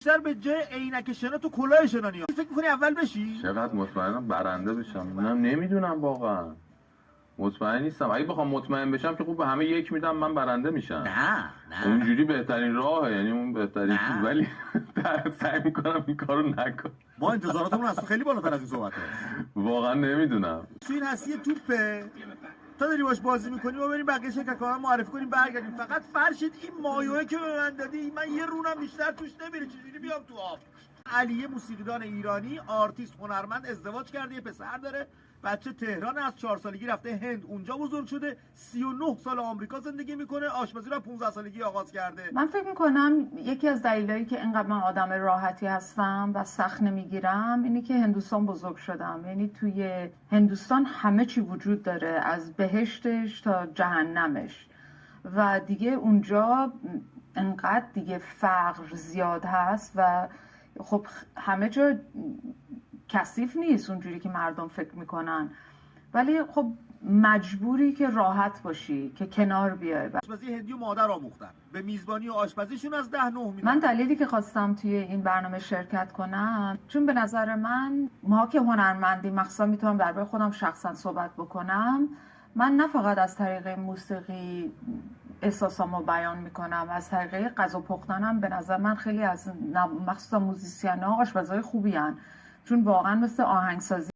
بیشتر به جای عینک شنا تو کلاه شنا نیاز. فکر می‌کنی اول بشی؟ چقدر مطمئنم برنده بشم؟ نمیدونم واقعا، مطمئن نیستم. اگه بخوام مطمئن بشم که خوب به همه یک میدم من برنده میشم. نه اونجوری بهترین راهه، یعنی اون بهترین نه. چیز، ولی سعی میکنم این کارو نکنم. ما انتظاراتمون از تو خیلی بالاتر از این صحبت هست. واقعا نمیدونم. تو این هستی توپه تا داری باش بازی میکنی ما بریم بقیه شرکت‌ها معرفی کنیم برگردیم. فقط فرشید این مایوئه که به من دادی من یه رونم بیشتر توش نمیره، چجوری بیام تو آب؟ علیه موسیقیدان ایرانی، آرتیست، هنرمند، ازدواج کرده، یه پسر داره، بچه تهران، از 4 سالگی رفته هند، اونجا بزرگ شده، 39 سال آمریکا زندگی میکنه، آشپزی رو 15 سالگی آغاز کرده. من فکر میکنم یکی از دلایلی که اینقدر من آدم راحتی هستم و سخت نمیگیرم اینی که هندوستان بزرگ شدم. یعنی توی هندوستان همه چی وجود داره، از بهشتش تا جهنمش، و دیگه اونجا انقدر دیگه فقر زیاد هست و خب همه جا کثیف نیست اونجوری که مردم فکر میکنن، ولی خب مجبوری که راحت باشی، که کنار بیای. آشپزی هندی و مادر آموختن، به میزبانی و آشپزیشون از 10 9 میدن. من دلیلی که خواستم توی این برنامه شرکت کنم چون به نظر من ما که هنرمندیم، مخصوصا میتونم درباره خودم شخصا صحبت بکنم، من نه فقط از طریق موسیقی احساسامو بیان میکنم، از طریق غذا پختنم به نظر من خیلی از مخصوصا موزیسینا آشپزای خوبی هن، چون واقعا مثل آهنگسازی